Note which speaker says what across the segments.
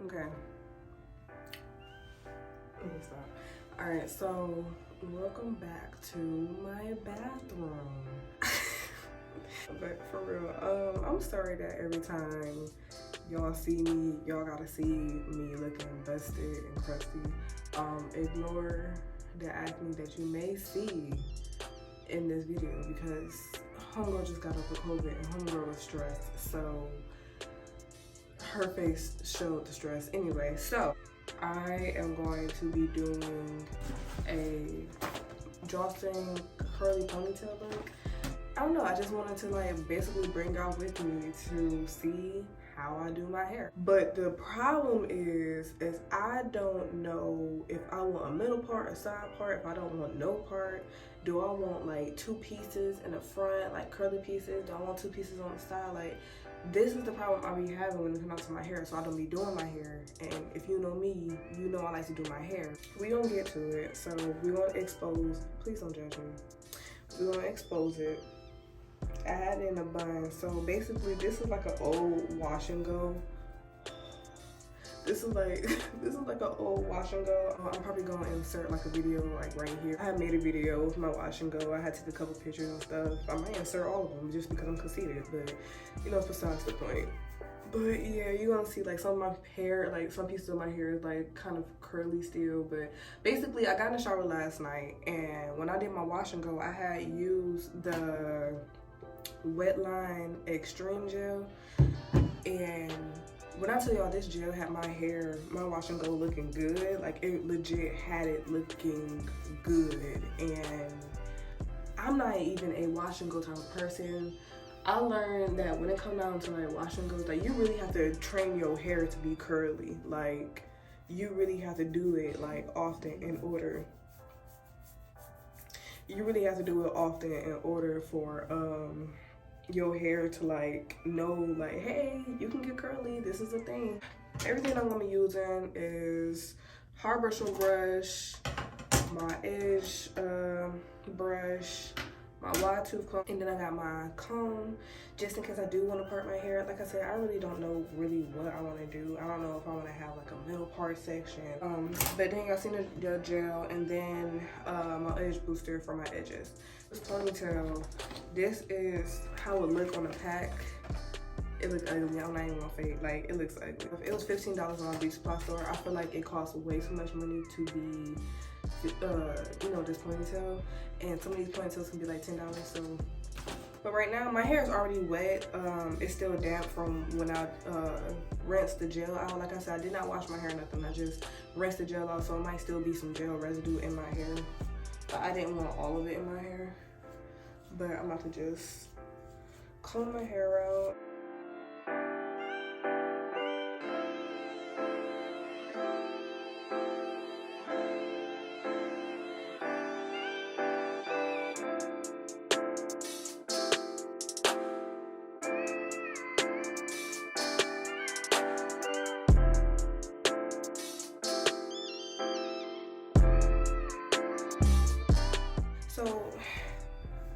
Speaker 1: Okay. Let me stop. Alright, so welcome back to my bathroom. But for real, I'm sorry that every time y'all see me, y'all gotta see me looking busted and crusty. Ignore the acne that you may see in this video because homegirl just got over COVID and homegirl was stressed, so her face showed the stress anyway. So I am going to be doing a drawstring curly ponytail look. I don't know, I just wanted to like basically bring y'all with me to see how I do my hair. But the problem is I don't know if I want a middle part, a side part, if I don't want no part. Do I want like 2 pieces in the front, like curly pieces? Do I want 2 pieces on the side? Like, this is the problem I be having when it comes to my hair, so I don't be doing my hair. And if you know me, you know I like to do my hair. We gonna get to it, so we gonna expose, please don't judge me. We gonna expose it, add in a bun. So basically this is like an old wash and go. This is like an old wash and go. I'm probably gonna insert like a video like right here. I had made a video with my wash and go. I had to take a couple pictures and stuff. I might insert all of them just because I'm conceited, but you know, it's besides the point. But yeah, you're gonna see like some of my hair, like some pieces of my hair is like kind of curly still. But basically I got in the shower last night, and when I did my wash and go, I had used the Wetline Extreme Gel. And when I tell y'all this gel had my hair, my wash and go looking good, like it legit had it looking good. And I'm not even a wash and go type of person. I learned that when it comes down to like wash and goes, like you really have to train your hair to be curly. Like you really have to do it like often in order. You really have to do it often in order for your hair to like know like, hey, you can get curly, this is a thing. Everything I'm gonna be using is hard bristle brush, my edge brush, my wide tooth comb, and then I got my comb just in case I do want to part my hair. Like I said, I really don't know really what I want to do. I don't know if I want to have like a middle part section. But then y'all seen the gel, and then my edge booster for my edges. This ponytail, this is how it look on the pack. It looks ugly. I'm not even gonna fake. Like, it looks ugly. If it was $15 on a beauty supply store, I feel like it costs way too much money to be, you know, this ponytail. And some of these ponytails can be like $10. So, but right now my hair is already wet. It's still damp from when I rinsed the gel out. Like I said, I did not wash my hair or nothing. I just rinsed the gel out, so it might still be some gel residue in my hair. But I didn't want all of it in my hair. But I'm about to just comb my hair out. So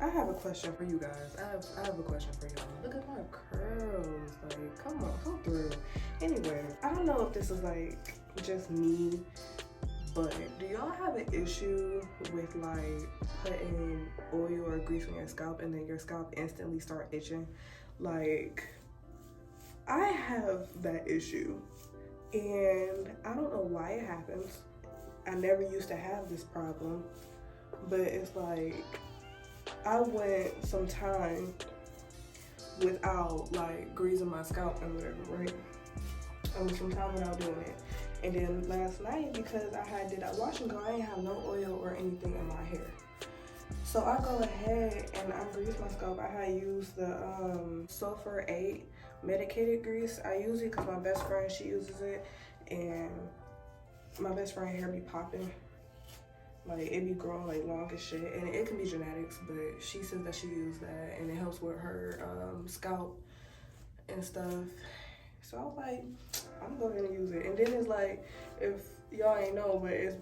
Speaker 1: I have a question for you guys. I have a question for y'all. Look at my curls. Like, come on, come through. Anyway, I don't know if this is like just me, but do y'all have an issue with like putting oil or grease on your scalp and then your scalp instantly start itching? Like, I have that issue, and I don't know why it happens. I never used to have this problem, but it's like I went some time without like greasing my scalp and whatever, right? I went some time without doing it. And then last night, because I did that wash and go, I didn't have no oil or anything in my hair. So I go ahead and I grease my scalp. I had used the Sulfur 8 medicated grease. I use it because my best friend, she uses it, and my best friend hair be popping. Like, it be growing like long as shit, and it can be genetics, but she says that she used that and it helps with her scalp and stuff. So I was like, I'm going to use it. And then it's like, if y'all ain't know, but it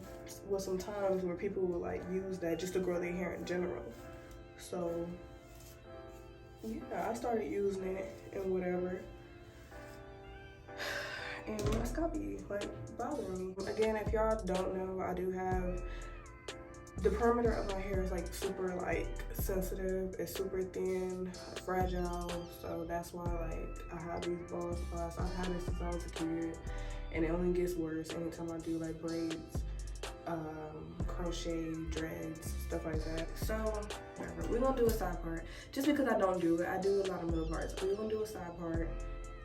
Speaker 1: was some times where people would like use that just to grow their hair in general. So yeah, I started using it and whatever. and my scalp be like bothering me. Again, if y'all don't know, I do have the perimeter of my hair is like super like sensitive. It's super thin, fragile, so that's why like I have these bald spots. I've had this since I was a kid, and it only gets worse anytime I do like braids, crochet, dreads, stuff like that. So whatever, we're gonna do a side part. Just because I don't do it, I do a lot of middle parts. We're gonna do a side part.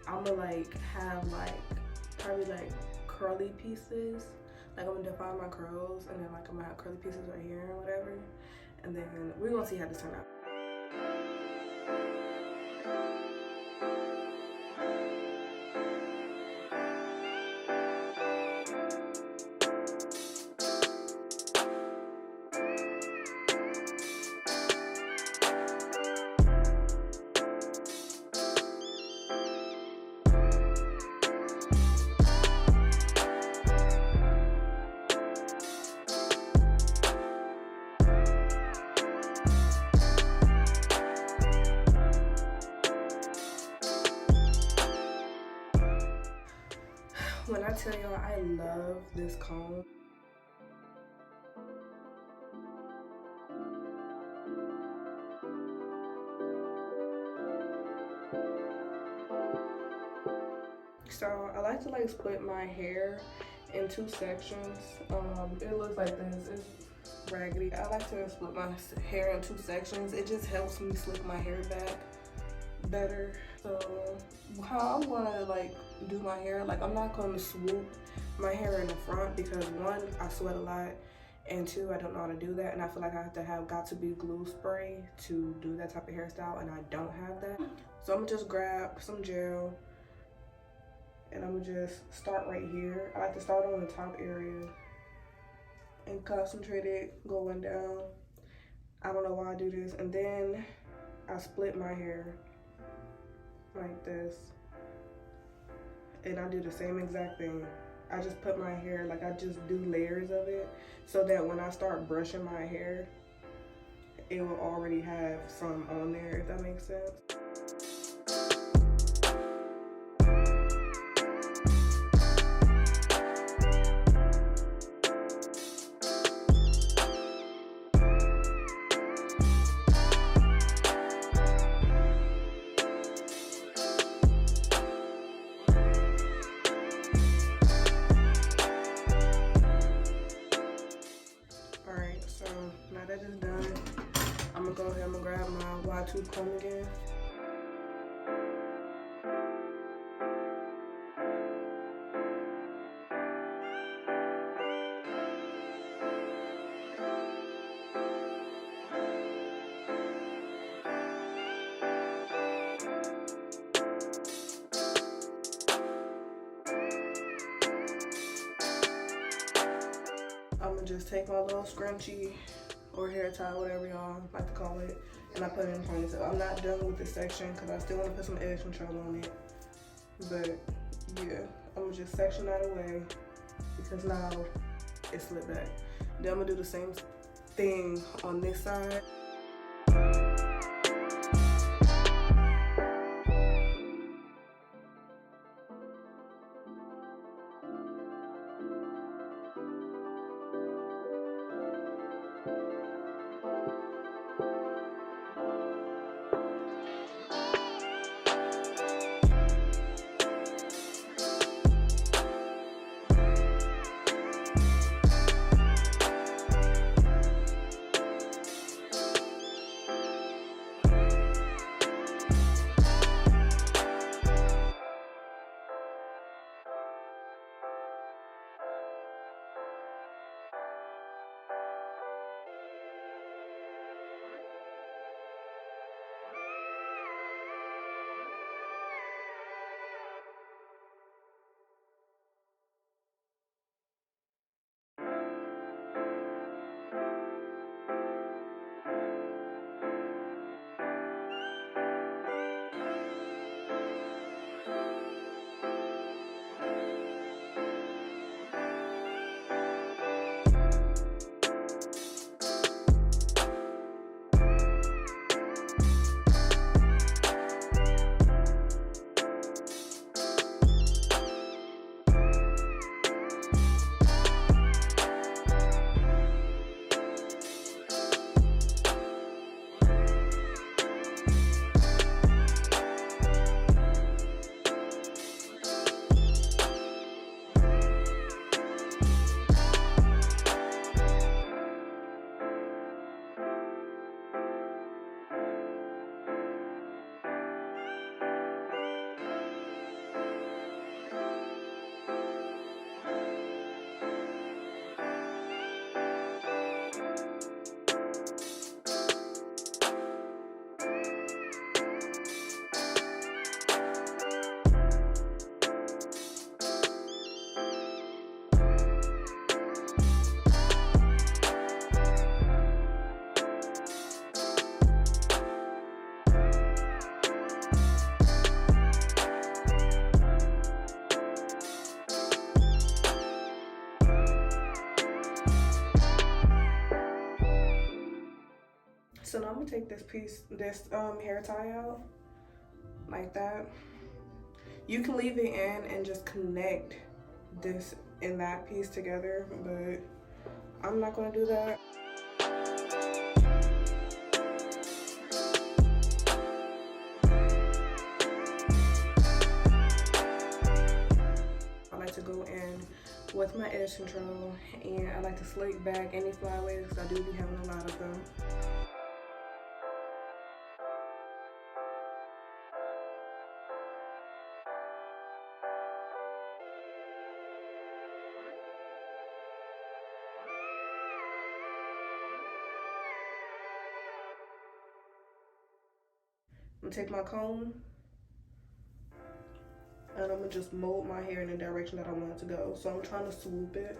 Speaker 1: I'm gonna like have like probably like curly pieces. Like I'm gonna define my curls, and then like I'm gonna have curly pieces right here and whatever. And then we're gonna see how this turns out. When I tell y'all I love this comb, so I like to like split my hair in 2 sections. It looks like this. It's raggedy. I like to split my hair in 2 sections. It just helps me slick my hair back better. So how I'm gonna like do my hair, like I'm not gonna swoop my hair in the front because 1, I sweat a lot, and 2, I don't know how to do that, and I feel like I have to have got to be glue spray to do that type of hairstyle, and I don't have that. So I'm gonna just grab some gel, and I'm gonna just start right here. I like to start on the top area and concentrate it going down. I don't know why I do this. And then I split my hair like this, and I do the same exact thing. I just put my hair, like I just do layers of it, so that when I start brushing my hair, it will already have some on there, if that makes sense. Now that is done, I'm gonna go ahead and grab my wide tooth comb again. I'm gonna just take my little scrunchie or hair tie, whatever y'all like to call it, and I put it in ponytail. I'm not done with this section because I still want to put some edge control on it. But yeah, I'm gonna just section that away because now it's slipped back. Then I'm gonna do the same thing on this side. take this hair tie out like that. You can leave it in and just connect this and that piece together, but I'm not gonna do that. I like to go in with my edge control, and I like to slick back any flyaways because I do be having a lot of them. I'm gonna take my comb and I'm gonna just mold my hair in the direction that I want it to go. So I'm trying to swoop it.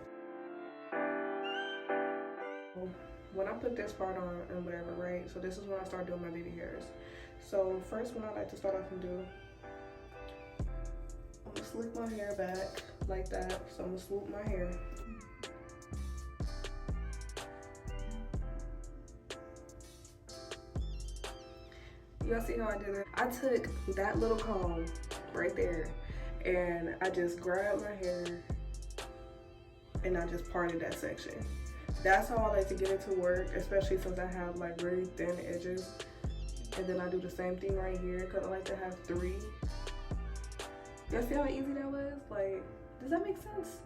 Speaker 1: When I put this part on and whatever, right? So this is when I start doing my baby hairs. So first, what I like to start off and do, I'm gonna slick my hair back like that. So I'm gonna swoop my hair. Y'all see how I did it? I took that little comb right there and I just grabbed my hair and I just parted that section. That's how I like to get it to work, especially since I have like really thin edges. And then I do the same thing right here because I like to have 3. Y'all see how easy that was? Like, does that make sense?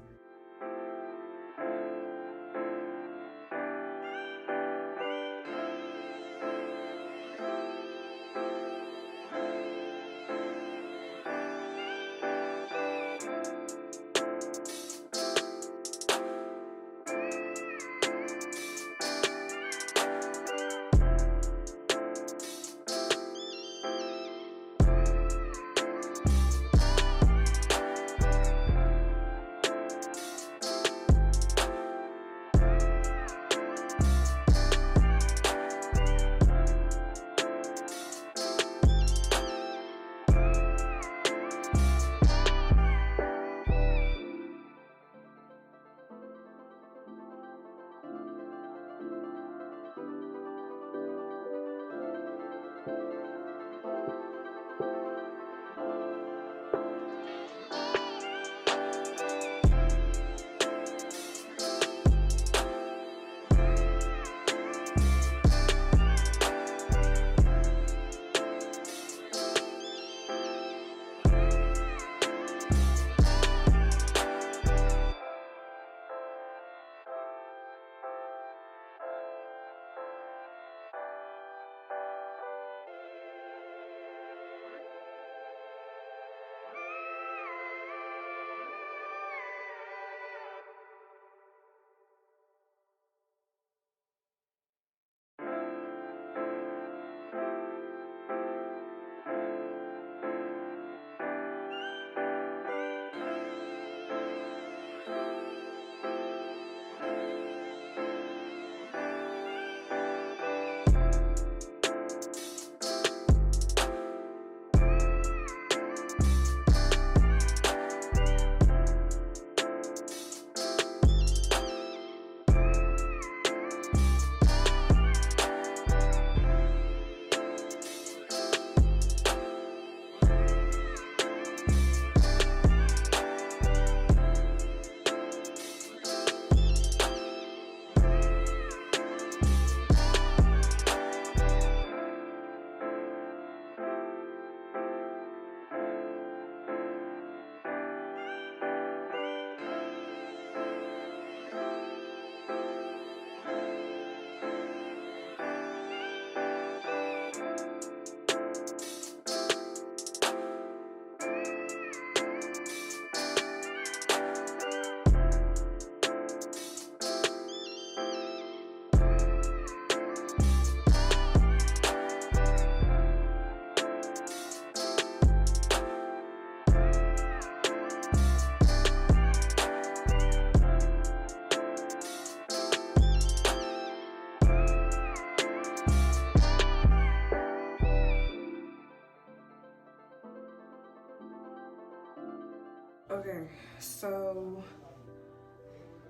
Speaker 1: Okay, so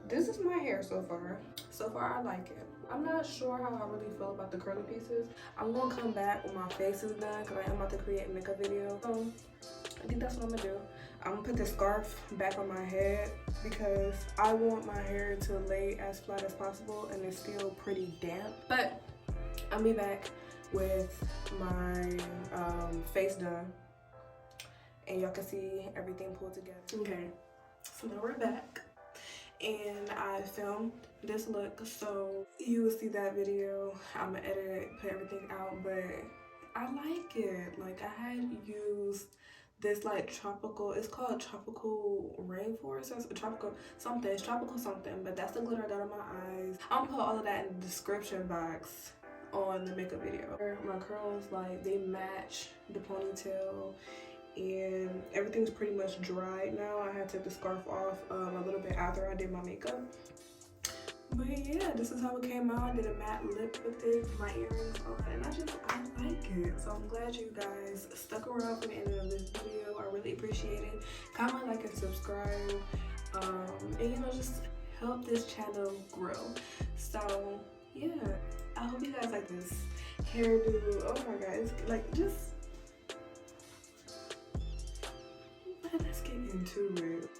Speaker 1: this is my hair so far. So far I like it. I'm not sure how I really feel about the curly pieces. I'm gonna come back when my face is done because I am about to create a makeup video. So I think that's what I'm gonna do. I'm gonna put the scarf back on my head because I want my hair to lay as flat as possible and it's still pretty damp. But I'll be back with my face done and y'all can see everything pulled together. Okay, so now we're back and I filmed this look, so you will see that video. I'm gonna edit it, put everything out, but I like it. Like, I had used this like tropical, it's called tropical rainforest or tropical something, it's tropical something, but that's the glitter I got on my eyes. I'm gonna put all of that in the description box on the makeup video. My curls, like, they match the ponytail and everything's pretty much dried now. I had to take the scarf off a little bit after I did my makeup. But yeah, this is how it came out. I did a matte lip with it, my earrings, all that, and I like it. So I'm glad you guys stuck around for the end of this video. I really appreciate it. Comment, like, and subscribe, and you know, just help this channel grow. So yeah, I hope you guys like this hairdo. Oh my god, it's like just let's get into it.